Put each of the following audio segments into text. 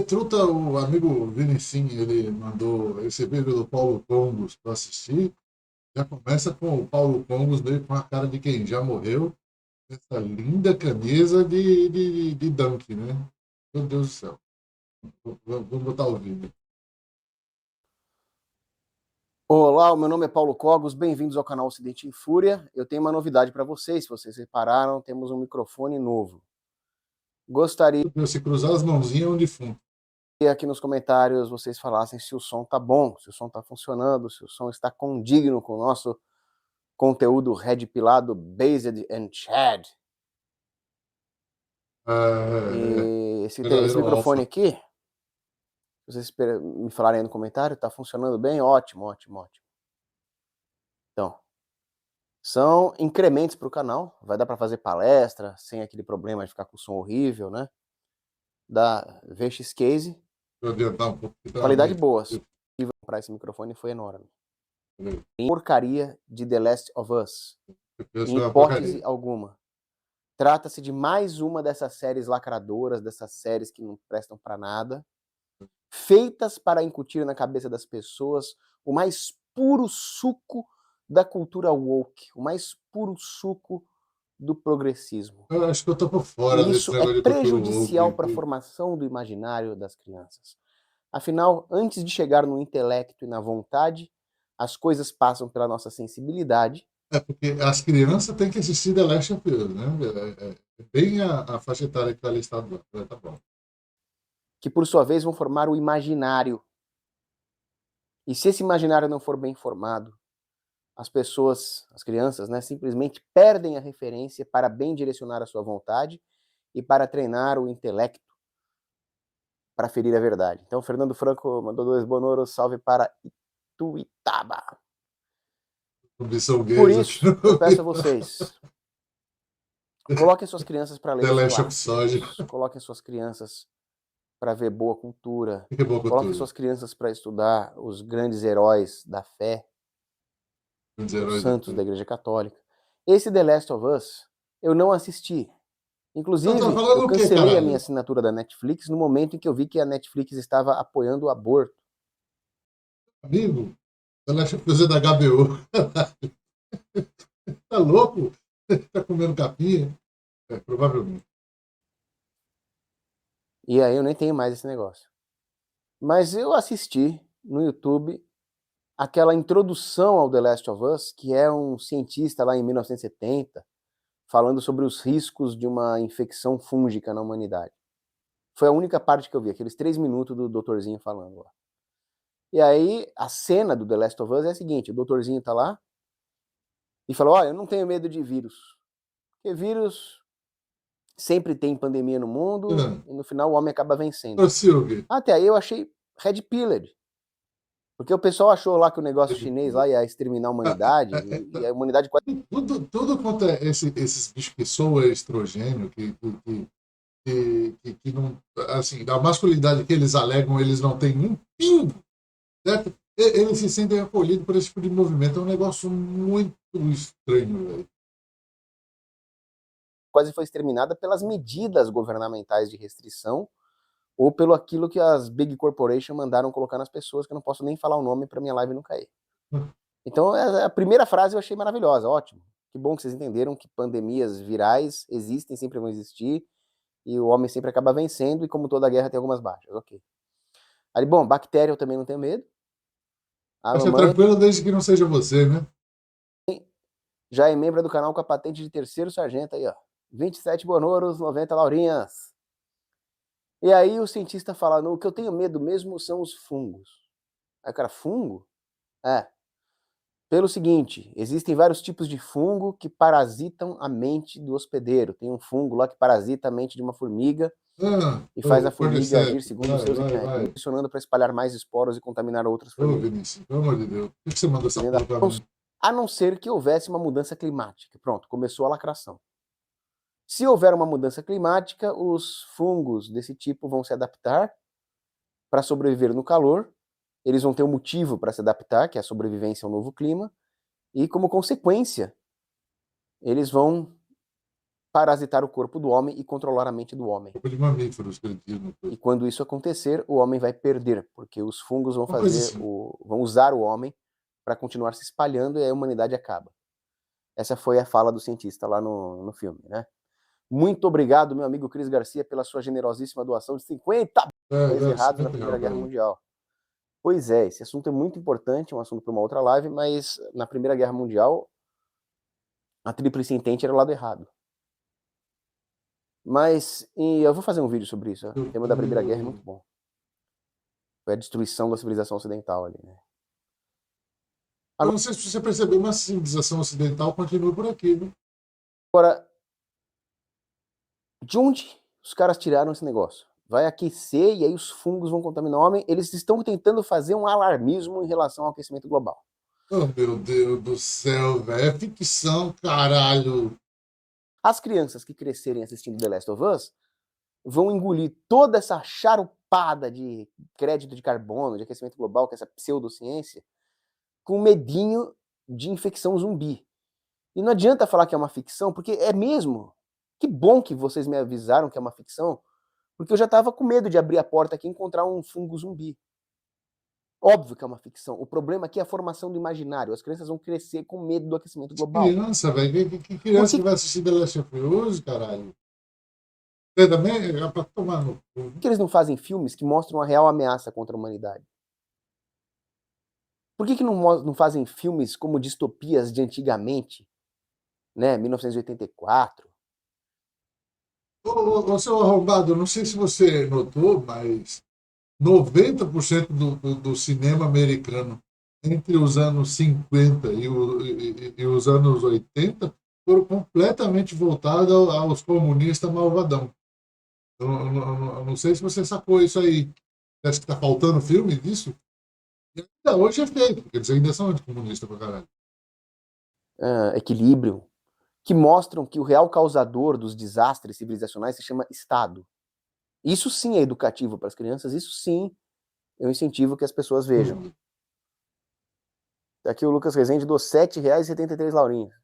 Truta, o amigo Vinicim, ele mandou esse vídeo do Paulo Congos para assistir. Já começa com o Paulo Congos meio com a cara de quem já morreu. Essa linda camisa de Dunk, né? Meu Deus do céu. Vamos botar o vídeo. Olá, o meu nome é Paulo Cogos, bem-vindos ao canal Ocidente em Fúria. Eu tenho uma novidade para vocês, se vocês repararam, temos um microfone novo. Gostaria Meu Deus, se cruzar as mãozinhas é um defunto. que aqui nos comentários vocês falassem se o som tá bom, se o som tá funcionando, se o som está condigno com o nosso conteúdo red pilado, based and chad. E esse Verdadeiro microfone alfa. aqui, se vocês me falarem aí no comentário, tá funcionando bem? Ótimo, ótimo, ótimo. Então, são incrementos para o canal, vai dar para fazer palestra sem aquele problema de ficar com o som horrível, né? Da VX Case, Vou adiantar um pouco. qualidade boa. E comprar esse microfone foi enorme. Porcaria de The Last of Us, em hipótese alguma. Trata-se de mais uma dessas séries lacradoras, dessas séries que não prestam para nada, feitas para incutir na cabeça das pessoas o mais puro suco da cultura woke, o mais puro suco do progressismo. Eu acho que eu tô por fora E desse isso é negócio de cultura prejudicial para a woke. formação do imaginário das crianças. Afinal, antes de chegar no intelecto e na vontade, as coisas passam pela nossa sensibilidade. É porque as crianças têm que assistir The Last of Us, né? É bem a faixa etária que está listada lá. Tá bom. Que por sua vez vão formar o imaginário. E se esse imaginário não for bem formado, as pessoas, as crianças, né, simplesmente perdem a referência para bem direcionar a sua vontade e para treinar o intelecto para ferir a verdade. Então, Fernando Franco mandou 2 bonoros, salve para Ituitaba. Por isso, eu peço a vocês, coloquem suas crianças para ler The os Last of Soja. clássicos, coloquem suas crianças para ver boa cultura, Que boa coloquem cultura. suas crianças para estudar os grandes heróis da fé, Os os heróis da santos da fé. Igreja Católica. Esse The Last of Us, eu não assisti. Você tá Inclusive, eu falando o quê, cancelei a minha caralho? assinatura da Netflix no momento em que eu vi que a Netflix estava apoiando o aborto. Amigo, The Last of Us é da HBO. Tá louco? Tá comendo capinha? É, provavelmente. E aí eu nem tenho mais esse negócio. Mas eu assisti no YouTube aquela introdução ao The Last of Us, que é um cientista lá em 1970, falando sobre os riscos de uma infecção fúngica na humanidade. Foi a única parte que eu vi, aqueles 3 minutos do doutorzinho falando lá. E aí, a cena do The Last of Us é a seguinte, o doutorzinho tá lá e falou, eu não tenho medo de vírus. Porque vírus sempre tem pandemia no mundo e no final o homem acaba vencendo. Ô, Silvio. Até aí eu achei red pilled. Porque o pessoal achou lá que o negócio chinês lá ia exterminar a humanidade e a humanidade quase... Tudo quanto é esses bichos que soam estrogênio, que não. Assim, da masculinidade que eles alegam, eles não têm um pingo, certo? Eles se sentem acolhidos por esse tipo de movimento. É um negócio muito estranho, velho. quase foi exterminada pelas medidas governamentais de restrição ou pelo aquilo que as big corporations mandaram colocar nas pessoas, que eu não posso nem falar o nome para minha live não cair. Então, a primeira frase eu achei maravilhosa, ótimo. Que bom que vocês entenderam que pandemias virais existem, sempre vão existir, e o homem sempre acaba vencendo, e como toda guerra tem algumas baixas, ok. Aí, bom, bactéria eu também não tenho medo. A Vai ser mamãe tranquilo desde que não seja você, né? já é membro do canal com a patente de terceiro sargento aí, ó. 27 bonoros, 90 laurinhas. E aí o cientista fala, o que eu tenho medo mesmo são os fungos. Aí o cara, fungo? É. Pelo seguinte, existem vários tipos de fungo que parasitam a mente do hospedeiro. Tem um fungo lá que parasita a mente de uma formiga e faz a formiga agir Cordyceps, segundo os seus vai. pressionando para espalhar mais esporos e contaminar outras Ô, formigas. Vinícius, pelo amor de Deus. Por que você mandou essa porra pra mim? A não ser que houvesse uma mudança climática. Pronto, começou a lacração. Se houver uma mudança climática, os fungos desse tipo vão se adaptar para sobreviver no calor. Eles vão ter um motivo para se adaptar, que é a sobrevivência ao novo clima. E como consequência, eles vão parasitar o corpo do homem e controlar a mente do homem. Corpo de mamíferos, que ele diz. E quando isso acontecer, o homem vai perder, porque os fungos vão Uma coisa fazer assim. vão usar o homem para continuar se espalhando e aí a humanidade acaba. Essa foi a fala do cientista lá no filme, né? Muito obrigado, meu amigo Cris Garcia, pela sua generosíssima doação de 50 bilhões errados na Primeira Guerra Mundial. Pois é, esse assunto é muito importante, um assunto para uma outra live, mas na Primeira Guerra Mundial, a Tríplice Entente era o lado errado. Mas eu vou fazer um vídeo sobre isso. O tema da Primeira Guerra é muito bom. Foi a destruição da civilização ocidental ali, né? Eu não sei se você percebeu, mas a civilização ocidental continua por aqui, né? Agora, de onde os caras tiraram esse negócio? Vai aquecer e aí os fungos vão contaminar o homem. Eles estão tentando fazer um alarmismo em relação ao aquecimento global. Oh, meu Deus do céu, velho. É ficção, caralho. As crianças que crescerem assistindo The Last of Us vão engolir toda essa charupada de crédito de carbono, de aquecimento global, que é essa pseudociência, com medinho de infecção zumbi. E não adianta falar que é uma ficção, porque é mesmo. Que bom que vocês me avisaram que é uma ficção, porque eu já estava com medo de abrir a porta aqui e encontrar um fungo zumbi. Óbvio que é uma ficção. O problema aqui é a formação do imaginário. As crianças vão crescer com medo do aquecimento global. Criança, velho. Que criança que vai assistir The Last of Us, caralho? Você também é pra tomar no cu. Por que eles não fazem filmes que mostram a real ameaça contra a humanidade? Por que não fazem filmes como distopias de antigamente, né, 1984? Ô, seu arrombado, não sei se você notou, mas 90% do cinema americano entre os anos 50 e os anos 80 foram completamente voltados aos comunistas malvadão. Eu não sei se você sacou isso aí. Você acha que tá faltando filme disso? E ainda hoje é feito, porque eles ainda são anticomunistas pra caralho. Equilíbrio, que mostram que o real causador dos desastres civilizacionais se chama Estado. Isso sim é educativo para as crianças, isso sim eu incentivo que as pessoas vejam. Aqui o Lucas Rezende deu R$ 7,73 laurinhos.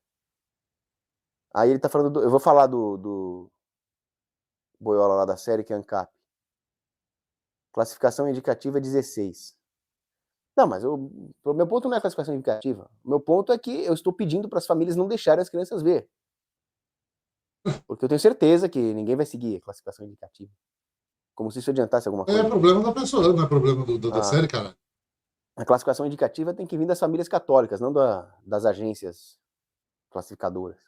Aí ele tá falando, eu vou falar do boiola lá da série, que é ANCAP. Classificação indicativa 16. Não, mas o meu ponto não é classificação indicativa. O meu ponto é que eu estou pedindo para as famílias não deixarem as crianças ver. Porque eu tenho certeza que ninguém vai seguir a classificação indicativa. Como se isso adiantasse alguma coisa. É problema da pessoa, não é problema da série, caralho. A classificação indicativa tem que vir das famílias católicas, não das agências classificadoras.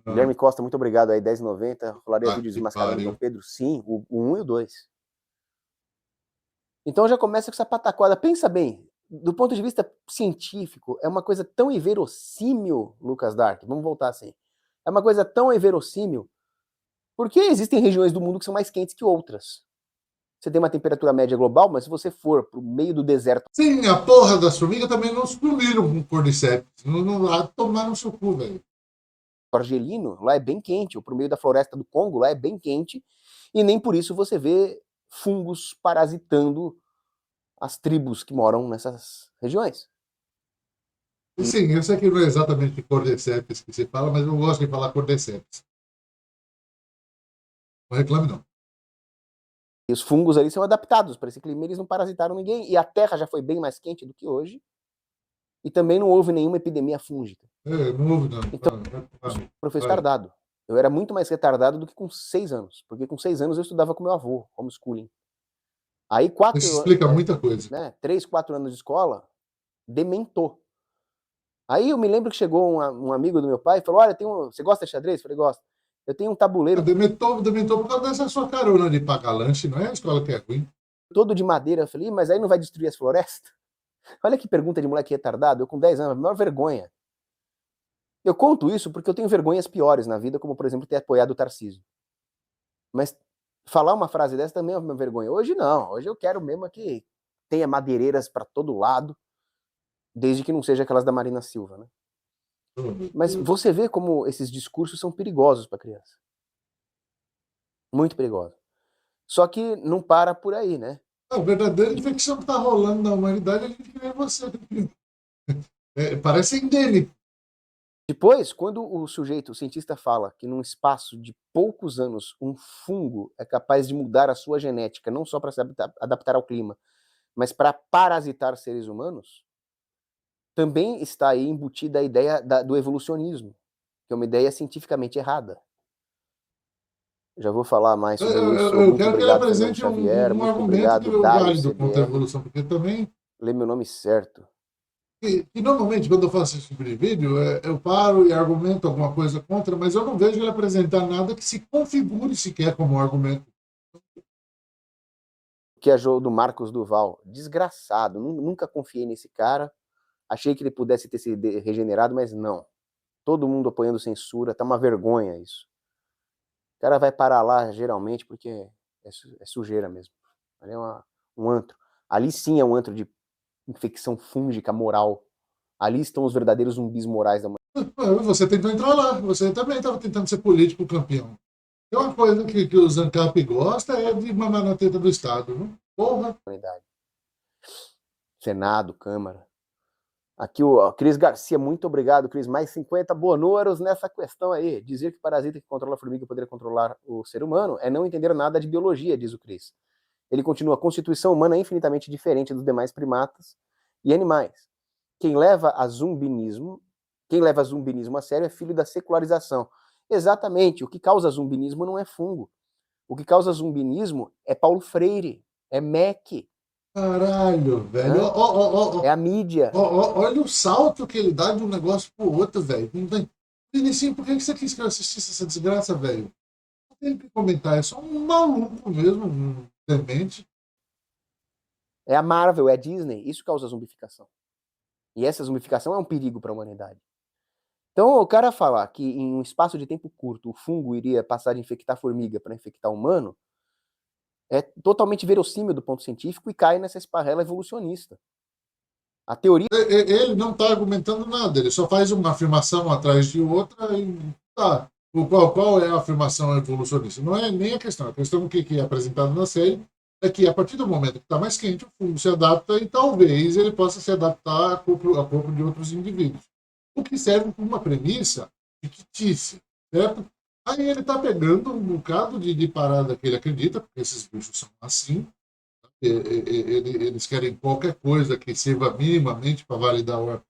Guilherme Costa, muito obrigado aí, R$10,90. Rolaria vídeos desmascarando Dom Pedro? Sim, o 1 e o 2. Então já começa com essa pataquada. Pensa bem, do ponto de vista científico, é uma coisa tão inverossímil, Lucas Dark, vamos voltar assim. É uma coisa tão inverossímil, porque existem regiões do mundo que são mais quentes que outras. Você tem uma temperatura média global, mas se você for pro meio do deserto... Sim, a porra das formigas também não sumiram com cordyceps. Lá tomaram seu cu, velho. Argelino, lá é bem quente, ou pro meio da floresta do Congo, lá é bem quente, e nem por isso você vê fungos parasitando as tribos que moram nessas regiões. Sim, eu sei que não é exatamente cordyceps que se fala, mas eu gosto de falar cordyceps. Não reclame, não. E os fungos ali são adaptados para esse clima, eles não parasitaram ninguém, e a Terra já foi bem mais quente do que hoje, e também não houve nenhuma epidemia fúngica. Não houve, não. Então, professor retardado. Eu era muito mais retardado do que com 6 anos, porque com 6 anos eu estudava com meu avô, homeschooling. Aí 4 Isso explica muita coisa. Né, 3, 4 anos de escola, dementou. Aí eu me lembro que chegou um amigo do meu pai e falou, olha, você gosta de xadrez? Eu falei, gosto. Eu tenho um tabuleiro... Dementou por causa dessa sua carona de pagar lanche, não é a escola que é ruim. Todo de madeira. Eu falei, mas aí não vai destruir as florestas? Olha que pergunta de moleque retardado. Eu com 10 anos, a maior vergonha. Eu conto isso porque eu tenho vergonhas piores na vida, como por exemplo ter apoiado o Tarcísio. Mas falar uma frase dessa também é uma vergonha. Hoje não, hoje eu quero mesmo que tenha madeireiras para todo lado, desde que não seja aquelas da Marina Silva, né? Mas você vê como esses discursos são perigosos para a criança. Muito perigosos. Só que não para por aí, né? A verdadeira infecção que está rolando na humanidade é a gente que nem você. Parece endêmico. Depois, quando o cientista fala que num espaço de poucos anos um fungo é capaz de mudar a sua genética, não só para se adaptar ao clima, mas para parasitar seres humanos, também está aí embutida a ideia do evolucionismo, que é uma ideia cientificamente errada. Já vou falar mais sobre isso. Eu Muito quero que ele obrigado, Fernando apresente Xavier. um Muito argumento que obrigado, é Dário válido contra a CBL. evolução, porque também Lê meu nome certo. que normalmente quando eu faço esse tipo de vídeo, eu paro e argumento alguma coisa contra, mas eu não vejo ele apresentar nada que se configure sequer como argumento. Que é jogo do Marcos Duval. Desgraçado. Nunca confiei nesse cara. Achei que ele pudesse ter se regenerado, mas não. Todo mundo apoiando censura. Tá uma vergonha isso. O cara vai parar lá, geralmente, porque é sujeira mesmo. Ali é um antro. Ali sim é um antro de infecção fúngica moral. Ali estão os verdadeiros zumbis morais da humanidade. Você tentou entrar lá, você também estava tentando ser político campeão. Tem uma coisa que o Zancap gosta é de mamar na teta do Estado. Viu? Porra! Senado, Câmara. Aqui o Cris Garcia, muito obrigado, Cris. Mais 50 bonouros nessa questão aí. Dizer que parasita que controla a formiga poderia controlar o ser humano é não entender nada de biologia, diz o Cris. Ele continua, a constituição humana é infinitamente diferente dos demais primatas e animais. Quem leva a zumbinismo a sério é filho da secularização. Exatamente, o que causa zumbinismo não é fungo. O que causa zumbinismo é Paulo Freire, é MEC. Caralho, velho. Né? É a mídia. Olha o salto que ele dá de um negócio pro outro, velho. Vinicinho, por que você quis que eu assistisse essa desgraça, velho? Não tem o que comentar, é só um maluco mesmo, um demente. É a Marvel, é a Disney. Isso causa zumbificação. E essa zumbificação é um perigo para a humanidade. Então, o cara falar que em um espaço de tempo curto o fungo iria passar de infectar formiga para infectar humano é totalmente verossímil do ponto científico e cai nessa esparrela evolucionista. A teoria... Ele não está argumentando nada, ele só faz uma afirmação atrás de outra e tá. Qual é a afirmação evolucionista? Não é nem a questão que é apresentada na série é que a partir do momento que está mais quente, o fungo se adapta e talvez ele possa se adaptar a corpo de outros indivíduos. O que serve como uma premissa fictícia, certo? Aí ele está pegando um bocado de parada que ele acredita, porque esses bichos são assim, eles querem qualquer coisa que sirva minimamente para validar o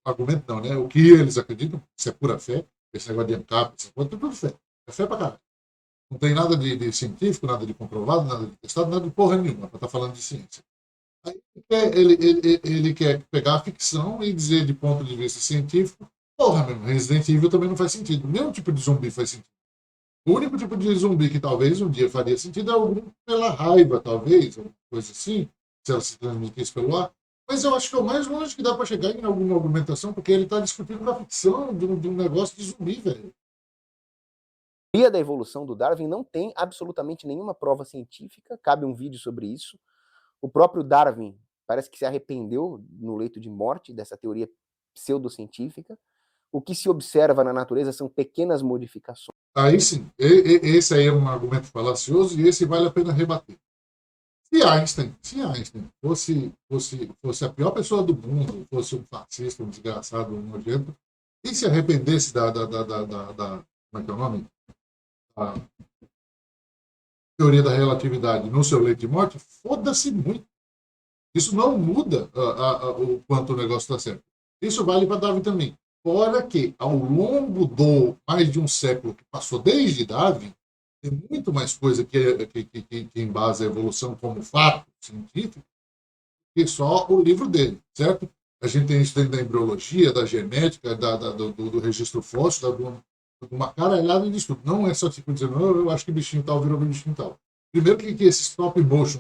argumento, não, né? O que eles acreditam, isso é pura fé, esse negócio de ANCAP, essa coisa, tudo fé. É fé pra caralho. Não tem nada de científico, nada de comprovado, nada de testado, nada de porra nenhuma para estar falando de ciência. Aí ele quer pegar a ficção e dizer de ponto de vista científico, porra, mesmo, Resident Evil também não faz sentido. Nenhum tipo de zumbi faz sentido. O único tipo de zumbi que talvez um dia faria sentido é algum pela raiva, talvez, ou coisa assim, se ela se transmitisse pelo ar. Mas eu acho que é o mais longe que dá para chegar em alguma argumentação, porque ele está discutindo da ficção de um negócio de zumbi, velho. A teoria da evolução do Darwin não tem absolutamente nenhuma prova científica, cabe um vídeo sobre isso. O próprio Darwin parece que se arrependeu no leito de morte dessa teoria pseudocientífica. O que se observa na natureza são pequenas modificações. Aí sim, esse aí é um argumento falacioso e esse vale a pena rebater. Se Einstein fosse a pior pessoa do mundo, fosse um fascista, um desgraçado, um nojento, e se arrependesse como é que é o nome? A teoria da relatividade no seu leito de morte, foda-se muito. Isso não muda o quanto o negócio está certo. Isso vale para Darwin também. Fora que, ao longo do mais de um século que passou desde Darwin, tem muito mais coisa que embasa a evolução como fato científico que só o livro dele, certo? A gente tem isso dentro da embriologia, da genética, do registro fóssil, de uma caralhada de estudo. Não é só tipo dizendo, oh, eu acho que bichinho tal virou bichinho tal. Primeiro que esse stop motion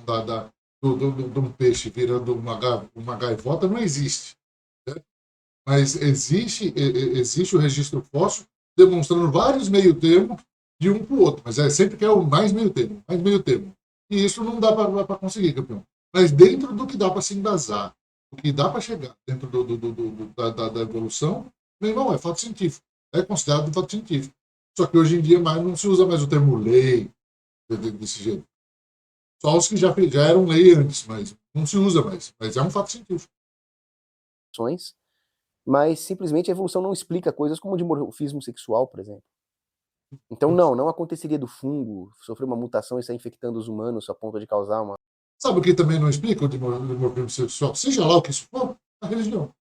de um peixe virando uma gaivota não existe. Certo? Mas existe o registro fóssil demonstrando vários meio-termos de um para o outro. Mas sempre que é o mais meio-termo, mais meio-termo. E isso não dá para conseguir, campeão. Mas dentro do que dá para se embasar, o que dá para chegar dentro da evolução, meu irmão, é fato científico. É considerado um fato científico. Só que hoje em dia não se usa mais o termo lei desse jeito. Só os que já eram lei antes, mas não se usa mais. Mas é um fato científico. mas simplesmente a evolução não explica coisas como o dimorfismo sexual, por exemplo. Então não aconteceria do fungo sofrer uma mutação e sair infectando os humanos a ponto de causar uma... Sabe o que também não explica o dimorfismo sexual? Seja lá o que isso for, a religião.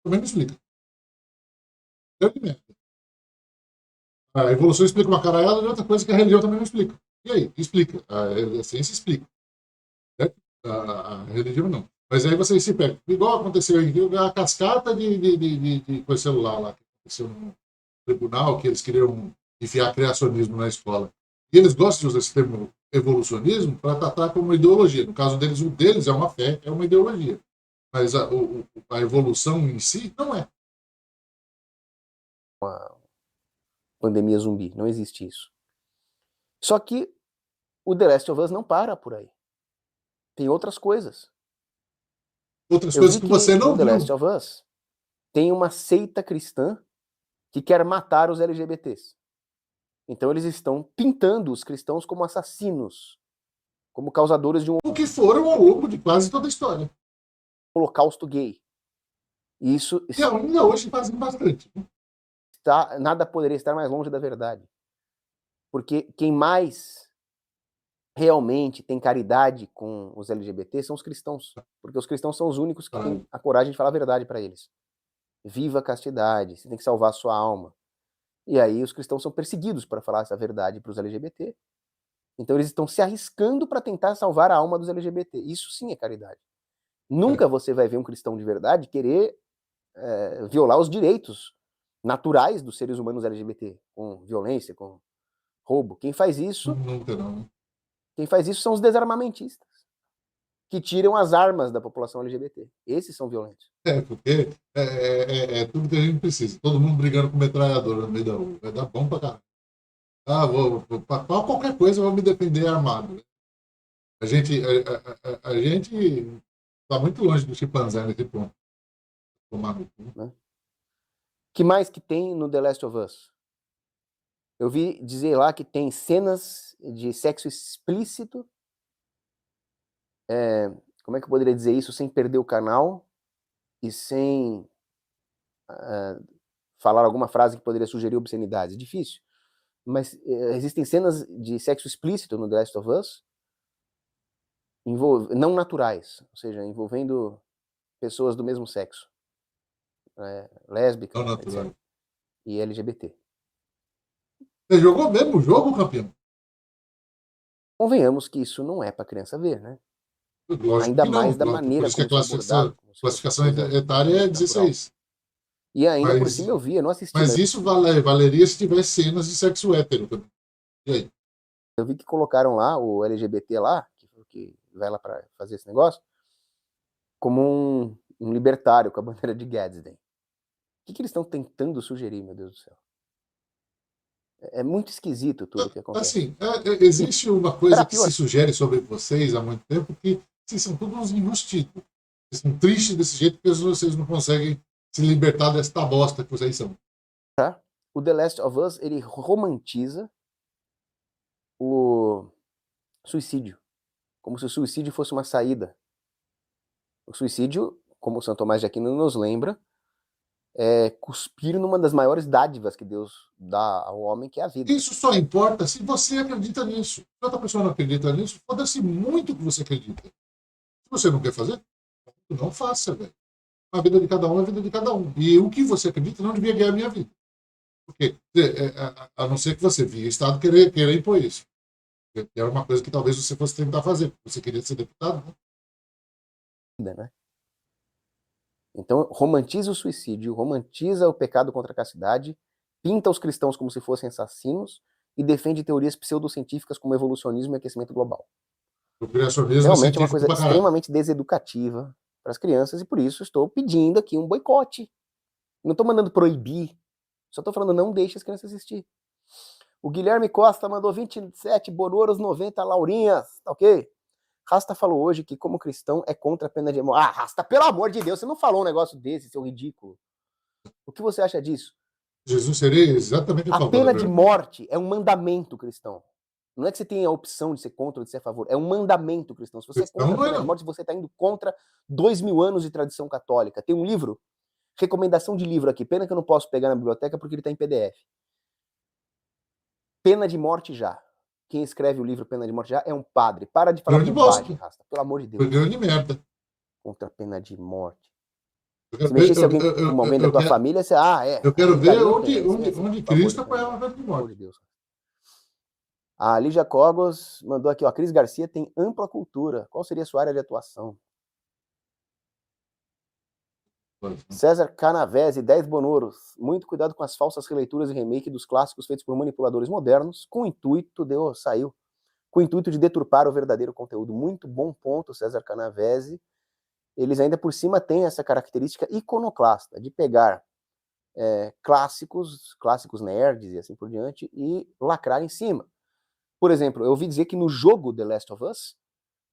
Também não explica. Grande merda. A evolução explica uma caralhada de outra coisa que a religião também não explica. E aí? Explica. A ciência explica. Certo? A religião não. Mas aí você se pega. Igual aconteceu aí, a cascata de coisa celular lá, que aconteceu no tribunal, que eles queriam enfiar criacionismo na escola. E eles gostam de usar esse termo evolucionismo para tratar como uma ideologia. No caso deles, o deles é uma fé, é uma ideologia. Mas a evolução em si não é. uma pandemia zumbi, não existe isso. Só que o The Last of Us não para por aí. Tem outras coisas. Outras Eu coisas vi que você não no The viu. Last of Us tem uma seita cristã que quer matar os LGBTs. Então eles estão pintando os cristãos como assassinos, como causadores de um O que foram ao longo de quase toda a história. holocausto gay. E isso E ainda hoje fazem bastante. nada poderia estar mais longe da verdade. Porque quem mais realmente tem caridade com os LGBT são os cristãos. Porque os cristãos são os únicos que têm a coragem de falar a verdade para eles. Viva a castidade, você tem que salvar a sua alma. E aí os cristãos são perseguidos para falar essa verdade para os LGBT. Então eles estão se arriscando para tentar salvar a alma dos LGBT. Isso sim é caridade. Nunca você vai ver um cristão de verdade querer violar os direitos naturais dos seres humanos LGBT, com violência, com roubo. Quem faz isso são os desarmamentistas, que tiram as armas da população LGBT. Esses são violentos. Porque é tudo que a gente precisa. Todo mundo brigando com metralhadora no meio da rua. Vai dar bom pra caralho. Pra qualquer coisa eu vou me defender armado. Né? A gente tá muito longe do chimpanzé nesse ponto. Tomar no cu. Né? Que mais que tem no The Last of Us? Eu vi dizer lá que tem cenas de sexo explícito. Como é que eu poderia dizer isso sem perder o canal e sem falar alguma frase que poderia sugerir obscenidades? Difícil. Mas existem cenas de sexo explícito no The Last of Us, não naturais, ou seja, envolvendo pessoas do mesmo sexo, lésbica, etc. E LGBT. Você jogou mesmo o jogo, campeão? Convenhamos que isso não é para criança ver, né? Lógico ainda que não. mais da maneira por isso que como a isso é abordado. classificação etária é 16. E ainda por cima eu vi, eu não assisti. Mas isso valeria se tivesse cenas de sexo hétero também. E aí? Eu vi que colocaram lá o LGBT lá, que vai lá para fazer esse negócio, como um libertário com a bandeira de Gadsden. O que eles estão tentando sugerir, meu Deus do céu? É muito esquisito tudo o que acontece. Assim, existe uma coisa que se sugere sobre vocês há muito tempo, que vocês são todos uns enrustidos. Vocês são tristes desse jeito porque vocês não conseguem se libertar desta bosta que vocês são. Tá? O The Last of Us, ele romantiza o suicídio. Como se o suicídio fosse uma saída. O suicídio, como o Santo Tomás de Aquino nos lembra, é cuspir numa das maiores dádivas que Deus dá ao homem, que é a vida. Isso só importa se você acredita nisso. Se outra pessoa não acredita nisso, foda-se muito que você acredita. Se você não quer fazer, não faça, velho. A vida de cada um é a vida de cada um. E o que você acredita não devia guiar a minha vida. Porque, a não ser que você via Estado querer impor isso. Era uma coisa que talvez você fosse tentar fazer. Você queria ser deputado, né? Então, romantiza o suicídio, romantiza o pecado contra a castidade, pinta os cristãos como se fossem assassinos e defende teorias pseudocientíficas como evolucionismo e aquecimento global. O criacionismo realmente é uma coisa extremamente deseducativa para as crianças e por isso estou pedindo aqui um boicote. Não estou mandando proibir, só estou falando não deixe as crianças assistir. O Guilherme Costa mandou 27 bonoros, 90 laurinhas, tá ok? Rasta falou hoje que, como cristão, é contra a pena de morte. Ah, Rasta, pelo amor de Deus, você não falou um negócio desse, seu ridículo. O que você acha disso? Jesus seria exatamente a favor. A pena de morte é um mandamento cristão. Não é que você tenha a opção de ser contra ou de ser a favor. É um mandamento cristão. Se você é contra a pena de morte, você está indo contra 2000 anos de tradição católica. Tem um livro Recomendação de livro aqui. Pena que eu não posso pegar na biblioteca porque ele está em PDF. Pena de Morte Já. Quem escreve o livro Pena de Morte Já é um padre. Para de falar Grande bobagem, bosta. Rasta. Pelo amor de Foi Deus. grande merda. Contra a pena de morte. Eu quero Se ver, mexesse alguém com alguém da tua família, você... eu quero aí ver daria onde, pena. onde, onde Cristo apoiava a pena de Pelo amor morte. de Deus. A Lígia Cogos mandou aqui, ó. Cris Garcia tem ampla cultura. Qual seria a sua área de atuação? César Canavese, 10 bonoros. Muito cuidado com as falsas releituras e remake dos clássicos feitos por manipuladores modernos, com o intuito com o intuito de deturpar o verdadeiro conteúdo. Muito bom ponto, César Canavese. Eles ainda por cima têm essa característica iconoclasta, de pegar clássicos nerds e assim por diante, e lacrar em cima. Por exemplo, eu ouvi dizer que no jogo The Last of Us,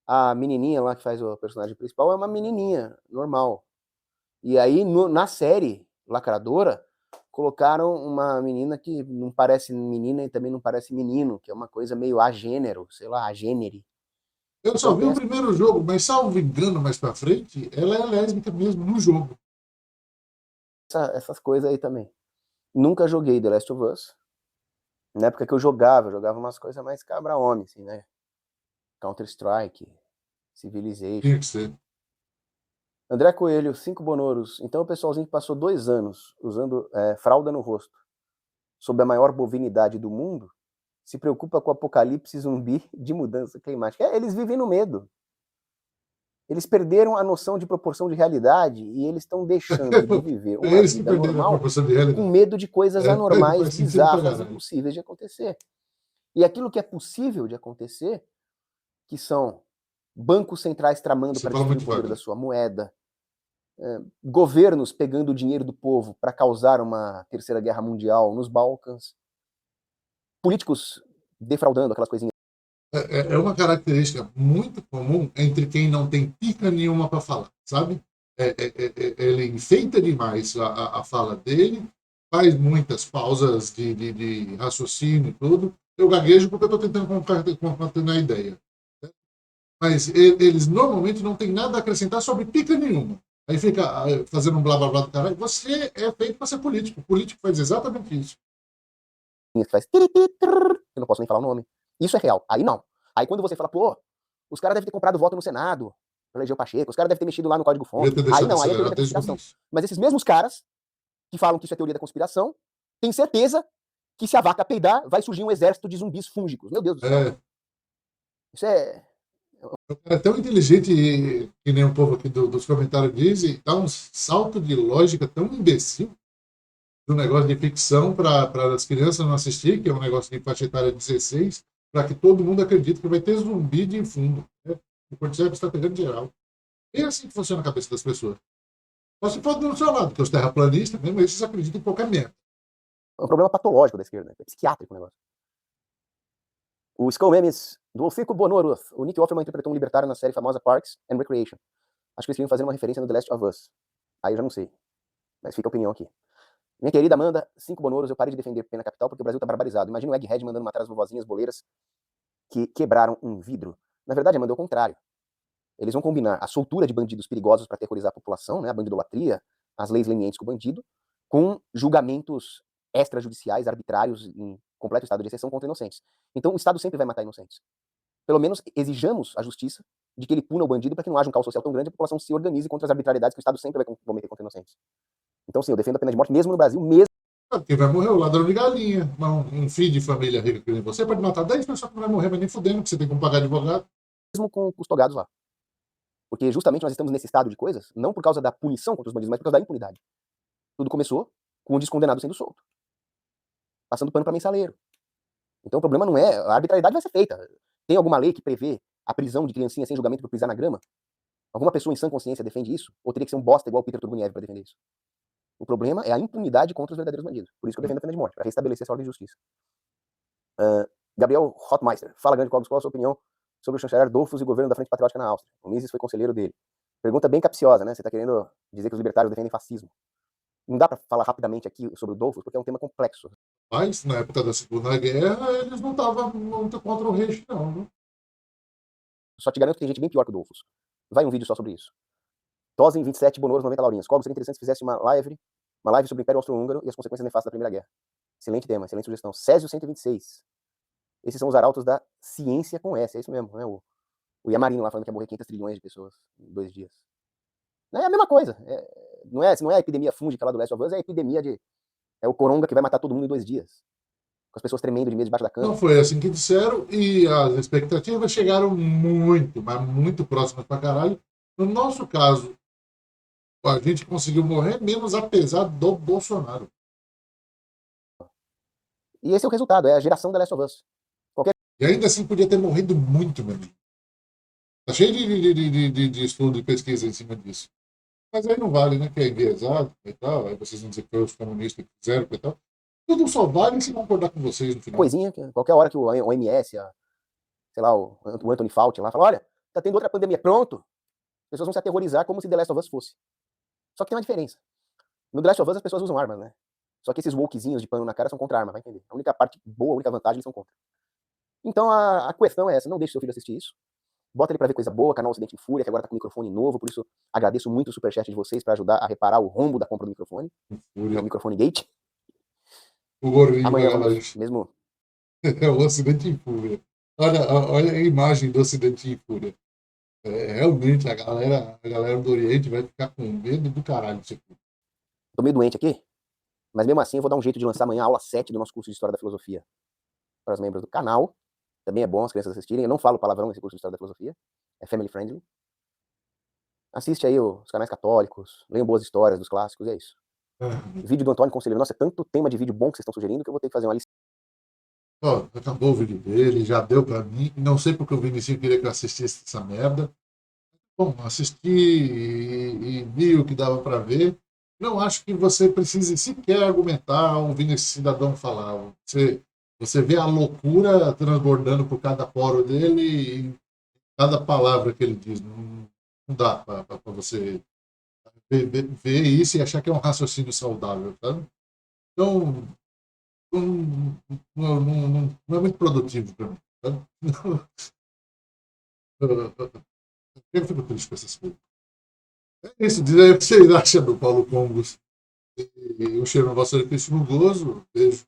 a menininha lá que faz o personagem principal é uma menininha normal. E aí, na série lacradora, colocaram uma menina que não parece menina e também não parece menino, que é uma coisa meio agênero, sei lá, agênere. Eu só vi o primeiro jogo, mas salvo engano mais pra frente, ela é lésbica mesmo no jogo. Essas coisas aí também. Nunca joguei The Last of Us. Na época que eu jogava umas coisas mais cabra-homem, assim, né? Counter-Strike, Civilization. Tinha que ser. André Coelho, 5 bonoros. Então o pessoalzinho que passou 2 anos usando fralda no rosto, sob a maior bovinidade do mundo, se preocupa com o apocalipse zumbi de mudança climática. Eles vivem no medo. Eles perderam a noção de proporção de realidade e eles estão deixando de viver uma vida normal com medo de coisas anormais, bizarras, impossíveis de acontecer. E aquilo que é possível de acontecer, que são bancos centrais tramando para destruir o poder da sua moeda, governos pegando o dinheiro do povo para causar uma terceira guerra mundial nos Balcãs, políticos defraudando aquelas coisinhas. É uma característica muito comum entre quem não tem pica nenhuma para falar, sabe? Ele enfeita demais a fala dele, faz muitas pausas de raciocínio e tudo. Eu gaguejo porque eu estou tentando concatenar a ideia. Mas eles normalmente não têm nada a acrescentar sobre pica nenhuma. Aí fica fazendo um blá blá blá do caralho. Você é feito para ser político. O político faz exatamente isso. Faz... Eu não posso nem falar o nome. Isso é real. Aí não. Aí quando você fala, pô, os caras devem ter comprado voto no Senado pra eleger o Pacheco, os caras devem ter mexido lá no código-fonte. Aí não, aí é teoria da conspiração. Mas esses mesmos caras que falam que isso é teoria da conspiração, têm certeza que se a vaca peidar, vai surgir um exército de zumbis fúngicos. Meu Deus do céu. Isso é... O cara é tão inteligente que nem o povo aqui dos comentários diz, e dá um salto de lógica tão imbecil do negócio de ficção para as crianças não assistir, que é um negócio de faixa etária 16, para que todo mundo acredite que vai ter zumbi de fundo. Né? O Cordyceps está pegando geral. É assim que funciona a cabeça das pessoas. Só se for do seu lado, porque os terraplanistas, mesmo esses acreditam em qualquer merda. É um problema patológico da esquerda, é psiquiátrico o negócio. O Skull Memes do Olfico Bonoruth. O Nick Offerman interpretou um libertário na série famosa Parks and Recreation. Acho que eles queriam fazer uma referência no The Last of Us. Aí eu já não sei. Mas fica a opinião aqui. Minha querida Amanda, 5 bonoros, eu parei de defender pena capital porque o Brasil tá barbarizado. Imagina o Egghead mandando matar as vovozinhas boleiras que quebraram um vidro. Na verdade, Amanda, é o contrário. Eles vão combinar a soltura de bandidos perigosos para aterrorizar a população, né, a bandidolatria, as leis lenientes com o bandido, com julgamentos extrajudiciais, arbitrários, em completo estado de exceção contra inocentes. Então o Estado sempre vai matar inocentes. Pelo menos exijamos a justiça de que ele puna o bandido para que não haja um caos social tão grande e a população se organize contra as arbitrariedades que o Estado sempre vai cometer contra inocentes. Então, sim, eu defendo a pena de morte mesmo no Brasil, mesmo. Porque vai morrer o ladrão de galinha, um filho de família rica que nem você, pode matar 10 pessoas que não vai morrer, mas nem fudendo, que você tem como pagar advogado. Mesmo com os togados lá. Porque justamente nós estamos nesse estado de coisas, não por causa da punição contra os bandidos, mas por causa da impunidade. Tudo começou com o descondenado sendo solto. Passando pano para mensaleiro. Então o problema não é... A arbitrariedade vai ser feita. Tem alguma lei que prevê a prisão de criancinha sem julgamento por pisar na grama? Alguma pessoa em sã consciência defende isso? Ou teria que ser um bosta igual o Peter Turguniev para defender isso? O problema é a impunidade contra os verdadeiros bandidos. Por isso que eu defendo a pena de morte, para restabelecer essa ordem de justiça. Gabriel Hotmeister. Fala, grande Cogos, qual a sua opinião sobre o chanceler Dollfuss e o governo da Frente Patriótica na Áustria? O Mises foi conselheiro dele. Pergunta bem capciosa, né? Você está querendo dizer que os libertários defendem fascismo. Não dá para falar rapidamente aqui sobre o Dollfuss, porque é um tema complexo. Mas, na época da Segunda Guerra, eles não estavam muito contra o Reich, não. Né? Só te garanto que tem gente bem pior que o Dollfuss. Vai um vídeo só sobre isso. Tosin 27, Bonoros 90 Laurinhas. Cogos, seria interessante se fizesse uma live sobre o Império Austro-Húngaro e as consequências nefastas da Primeira Guerra. Excelente tema, excelente sugestão. Césio 126. Esses são os arautos da ciência com S, é isso mesmo, né? O Yamarino lá falando que ia morrer 500 trilhões de pessoas em 2 dias. É a mesma coisa. Não é a epidemia fúngica lá do Last of Us, é a epidemia de... É o coronga que vai matar todo mundo em 2 dias. Com as pessoas tremendo de medo debaixo da cama. Não foi assim que disseram e as expectativas chegaram muito, mas muito próximas pra caralho. No nosso caso, a gente conseguiu morrer menos apesar do Bolsonaro. E esse é o resultado, é a geração da Last of Us. E ainda assim podia ter morrido muito, meu amigo. Tá cheio de estudo e pesquisa em cima disso. Mas aí não vale, né? Que é enviesado e tal. Aí vocês vão dizer que foi os comunistas que fizeram e tal. Tudo só vale se concordar com vocês no final. Coisinha, qualquer hora que o OMS, sei lá, o Anthony Fauci lá, fala, olha, tá tendo outra pandemia, pronto. As pessoas vão se aterrorizar como se The Last of Us fosse. Só que tem uma diferença. No The Last of Us as pessoas usam armas, né? Só que esses wokezinhos de pano na cara são contra a arma, vai entender. A única parte boa, a única vantagem, eles são contra. Então a questão é essa, não deixe seu filho assistir isso. Bota ele pra ver coisa boa, canal Ocidente em Fúria, que agora tá com microfone novo, por isso agradeço muito o superchat de vocês pra ajudar a reparar o rombo da compra do microfone. É o microfone gate. O gordinho Amanhã da vamos mesmo... É o Ocidente em Fúria. Olha a imagem do Ocidente em Fúria. Realmente, a galera do Oriente vai ficar com medo do caralho disso aqui. Tô meio doente aqui, mas mesmo assim eu vou dar um jeito de lançar amanhã a aula 7 do nosso curso de História da Filosofia para os membros do canal. Também é bom as crianças assistirem. Eu não falo palavrão nesse curso de História da Filosofia. É family friendly. Assiste aí os canais católicos, leiam boas histórias dos clássicos, é isso. Vídeo do Antônio Conselheiro. Nossa, é tanto tema de vídeo bom que vocês estão sugerindo que eu vou ter que fazer uma lista. Ó, acabou o vídeo dele, já deu pra mim. Não sei porque o Vinicius queria que eu assistisse essa merda. Bom, assisti e vi o que dava pra ver. Não acho que você precise sequer argumentar ouvindo esse cidadão falar. Você vê a loucura transbordando por cada poro dele e cada palavra que ele diz. Não dá para você ver isso e achar que é um raciocínio saudável, tá? Então, não é muito produtivo para mim. Tá? Eu fico triste com essas coisas. É isso, diz aí o que vocês acham do Paulo Congos. E um cheiro no vosso orifício rugoso. Beijo.